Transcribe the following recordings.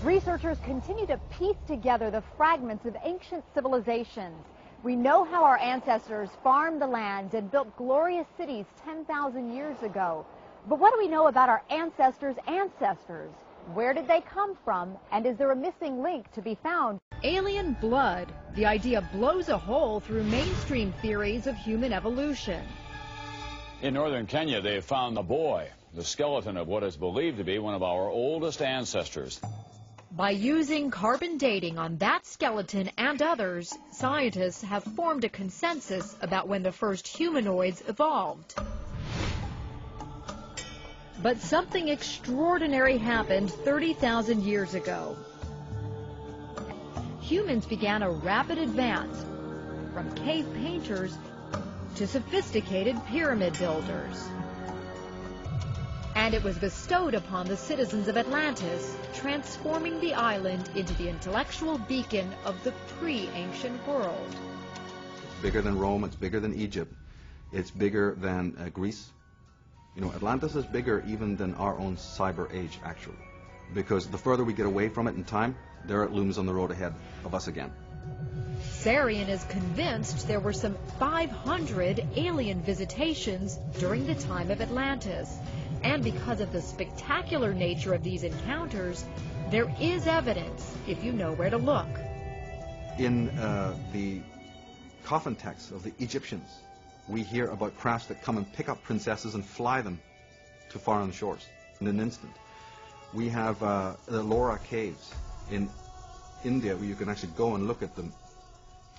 Researchers continue to piece together the fragments of ancient civilizations. We know how our ancestors farmed the land and built glorious cities 10,000 years ago. But what do we know about our ancestors' ancestors? Where did they come from? And is there a missing link to be found? Alien blood. The idea blows a hole through mainstream theories of human evolution. In northern Kenya, they have found the boy, the skeleton of what is believed to be one of our oldest ancestors. By using carbon dating on that skeleton and others, scientists have formed a consensus about when the first humanoids evolved. But something extraordinary happened 30,000 years ago. Humans began a rapid advance, from cave painters to sophisticated pyramid builders. And it was bestowed upon the citizens of Atlantis, transforming the island into the intellectual beacon of the pre-ancient world. It's bigger than Rome, it's bigger than Egypt, it's bigger than Greece. You know, Atlantis is bigger even than our own cyber age, actually. Because the further we get away from it in time, there it looms on the road ahead of us again. Sarian is convinced there were some 500 alien visitations during the time of Atlantis. And because of the spectacular nature of these encounters, there is evidence if you know where to look. In the coffin texts of the Egyptians, we hear about crafts that come and pick up princesses and fly them to foreign shores in an instant. We have the Ellora caves in India where you can actually go and look at them.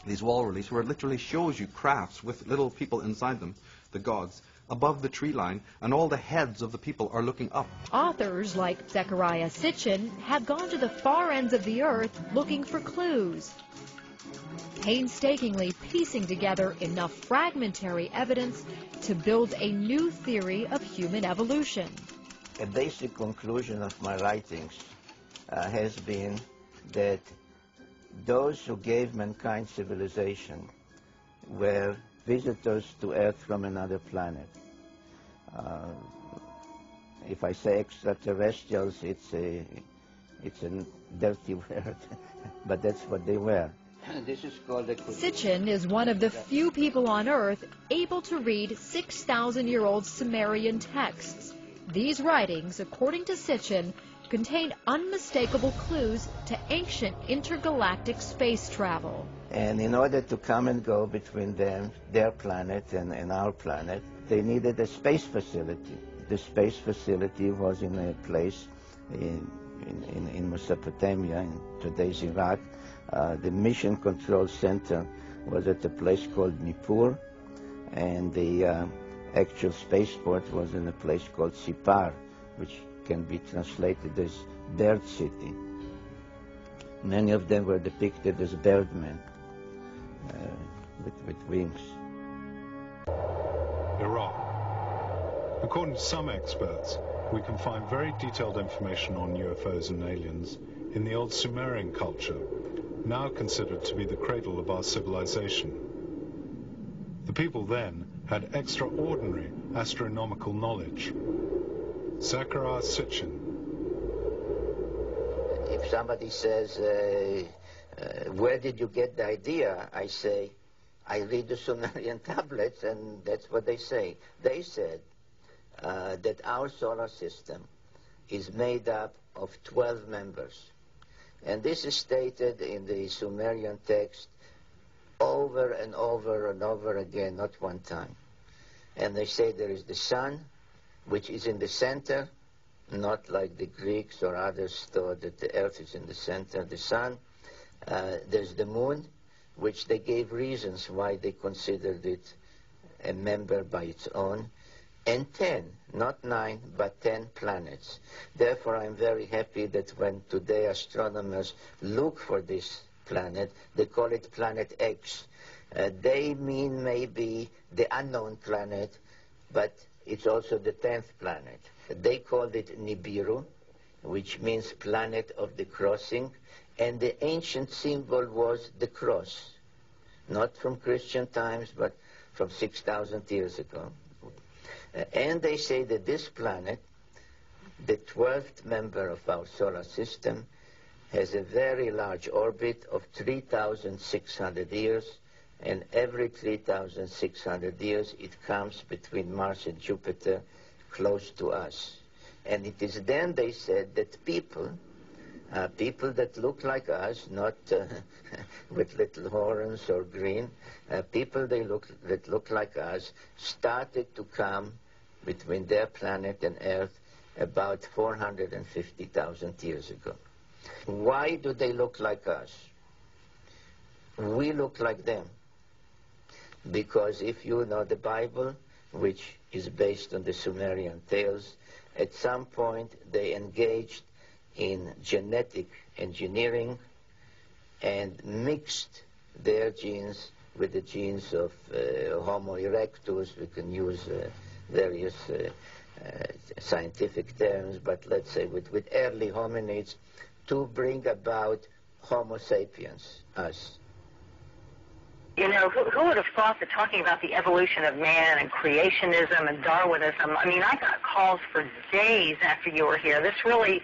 These wall reliefs where it literally shows you crafts with little people inside them, the gods, above the tree line, and all the heads of the people are looking up. Authors like Zechariah Sitchin have gone to the far ends of the earth looking for clues, painstakingly piecing together enough fragmentary evidence to build a new theory of human evolution. A basic conclusion of my writings has been that those who gave mankind civilization were visitors to Earth from another planet. If I say extraterrestrials, it's a dirty word, but that's what they were. This is called a... Sitchin is one of the few people on Earth able to read 6,000-year-old Sumerian texts. These writings, according to Sitchin, contain unmistakable clues to ancient intergalactic space travel. And in order to come and go between them, their planet and our planet, they needed a space facility. The space facility was in a place in Mesopotamia, in today's Iraq. The mission control center was at a place called Nippur, and the actual spaceport was in a place called Sipar, which can be translated as Bird City. Many of them were depicted as birdmen with wings. Iraq. According to some experts, we can find very detailed information on UFOs and aliens in the old Sumerian culture, now considered to be the cradle of our civilization. The people then had extraordinary astronomical knowledge. Zechariah Sitchin. If somebody says, where did you get the idea? I say, I read the Sumerian tablets, and that's what they say. They said that our solar system is made up of 12 members. And this is stated in the Sumerian text over and over and over again, not one time. And they say there is the sun, which is in the center, not like the Greeks or others thought that the earth is in the center, the sun. There's the moon, which they gave reasons why they considered it a member by its own, and 10, not 9, but 10 planets. Therefore, I'm very happy that when today astronomers look for this planet, they call it Planet X. They mean maybe the unknown planet, but it's also the 10th planet. They called it Nibiru, which means planet of the crossing, and the ancient symbol was the cross, not from Christian times, but from 6,000 years ago. And they say that this planet, the 12th member of our solar system, has a very large orbit of 3,600 years, and every 3,600 years it comes between Mars and Jupiter close to us. And it is then, they said, that people that look like us, not with little horns or green, people that look like us, started to come between their planet and Earth about 450,000 years ago. Why do they look like us? We look like them. Because if you know the Bible, which is based on the Sumerian tales, at some point they engaged in genetic engineering and mixed their genes with the genes of Homo erectus. We can use various scientific terms, but let's say with early hominids, to bring about Homo sapiens, us. You know, who would have thought that talking about the evolution of man and creationism and Darwinism, I mean, I got calls for days after you were here. This really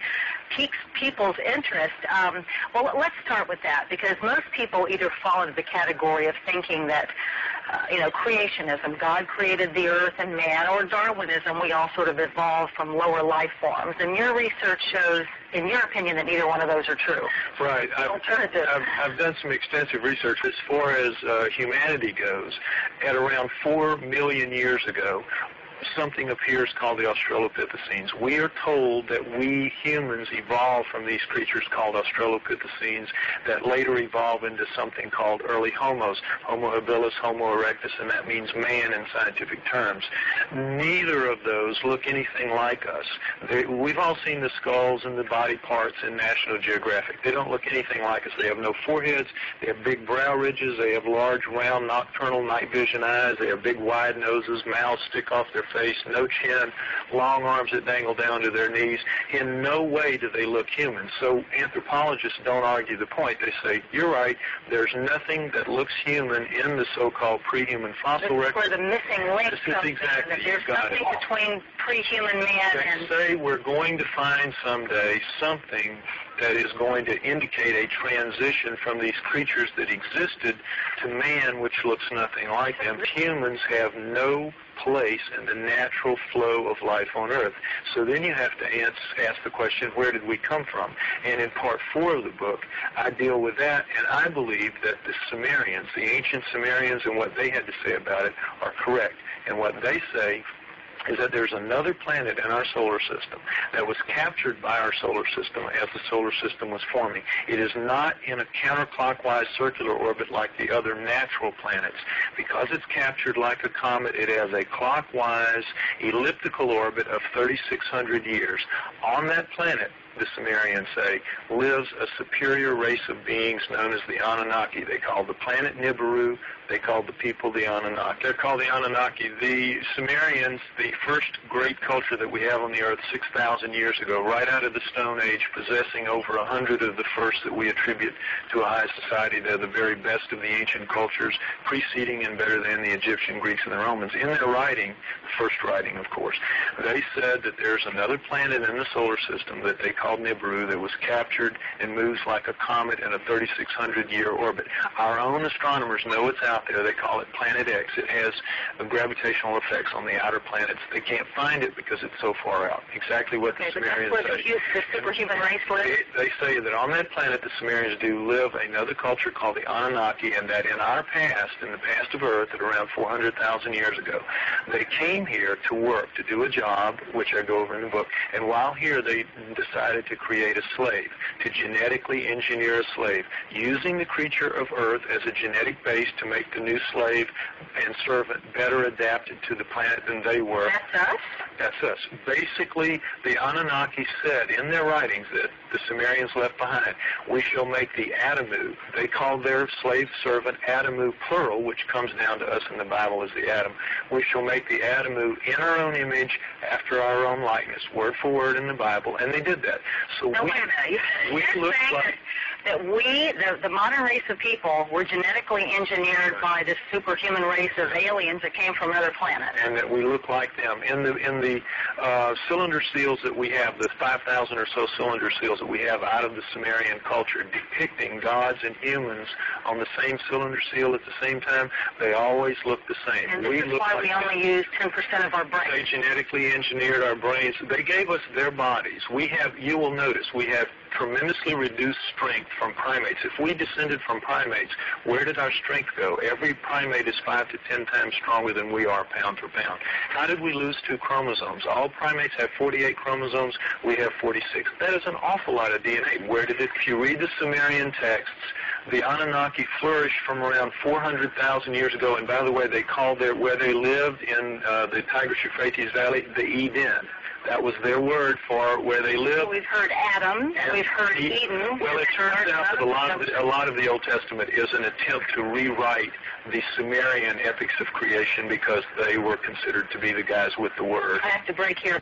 piques people's interest. Well, let's start with that, because most people either fall into the category of thinking that, you know, creationism, God created the earth and man, or Darwinism, we all sort of evolved from lower life forms. And your research shows, in your opinion, that neither one of those are true. Right. I've done some extensive research as far as humanity goes. At around 4 million years ago, something appears called the Australopithecines. We are told that we humans evolved from these creatures called Australopithecines that later evolve into something called early homos, Homo habilis, Homo erectus, and that means man in scientific terms. Neither of those look anything like us. We've all seen the skulls and the body parts in National Geographic. They don't look anything like us. They have no foreheads. They have big brow ridges. They have large, round, nocturnal night vision eyes. They have big, wide noses. Mouths stick off their face, no chin, long arms that dangle down to their knees. In no way do they look human. So anthropologists don't argue the point. They say, you're right, there's nothing that looks human in the so-called pre-human fossil record. This is where the missing link This is exactly, there's nothing between pre-human man and... They say we're going to find someday something that is going to indicate a transition from these creatures that existed to man, which looks nothing like them. Humans have no place in the natural flow of life on Earth. So then you have to ask the question, where did we come from? And in part 4 of the book, I deal with that, and I believe that the Sumerians, the ancient Sumerians, and what they had to say about it are correct. And what they say is that there's another planet in our solar system that was captured by our solar system as the solar system was forming. It is not in a counterclockwise circular orbit like the other natural planets. Because it's captured like a comet, it has a clockwise elliptical orbit of 3,600 years. On that planet, the Sumerians say, lives a superior race of beings known as the Anunnaki. They call the planet Nibiru. They call the people the Anunnaki. They're called the Anunnaki. The Sumerians, the first great culture that we have on the Earth 6,000 years ago, right out of the Stone Age, possessing over 100 of the first that we attribute to a high society. They're the very best of the ancient cultures, preceding and better than the Egyptian, Greeks, and the Romans. In their writing, the first writing, of course, they said that there's another planet in the solar system that they called Nibiru that was captured and moves like a comet in a 3,600-year orbit. Our own astronomers know it's out there. They call it Planet X. It has gravitational effects on the outer planets. They can't find it because it's so far out. Exactly what the Sumerians say. The superhuman race lives? They say that on that planet the Sumerians do live another culture called the Anunnaki, and that in our past, in the past of Earth, at around 400,000 years ago, they came here to work, to do a job, which I go over in the book, and while here they decided to create a slave, to genetically engineer a slave, using the creature of Earth as a genetic base to make the new slave and servant better adapted to the planet than they were. That's us? That's us. Basically, the Anunnaki said in their writings that the Sumerians left behind, we shall make the Adamu. They called their slave servant Adamu plural, which comes down to us in the Bible as the Adam. We shall make the Adamu in our own image, after our own likeness, word for word in the Bible, and they did that. So no, we look like... that we, the modern race of people, were genetically engineered by this superhuman race of aliens that came from other planets. And that we look like them. In the cylinder seals that we have, the 5,000 or so cylinder seals that we have out of the Sumerian culture, depicting gods and humans on the same cylinder seal at the same time, they always look the same. And this is why we only use 10% of our brains. They genetically engineered our brains. They gave us their bodies. We have, you will notice, we have tremendously reduced strength from primates. If we descended from primates, where did our strength go? Every primate is 5 to 10 times stronger than we are pound for pound. How did we lose 2 chromosomes? All primates have 48 chromosomes. We have 46. That is an awful lot of DNA. Where did it? If you read the Sumerian texts, the Anunnaki flourished from around 400,000 years ago, and by the way, they called where they lived in the Tigris-Euphrates Valley, the Eden. That was their word for where they lived. We've heard Adam, we've heard Eden. Well, it turns out that a lot of the Old Testament is an attempt to rewrite the Sumerian epics of creation because they were considered to be the guys with the word. I have to break here.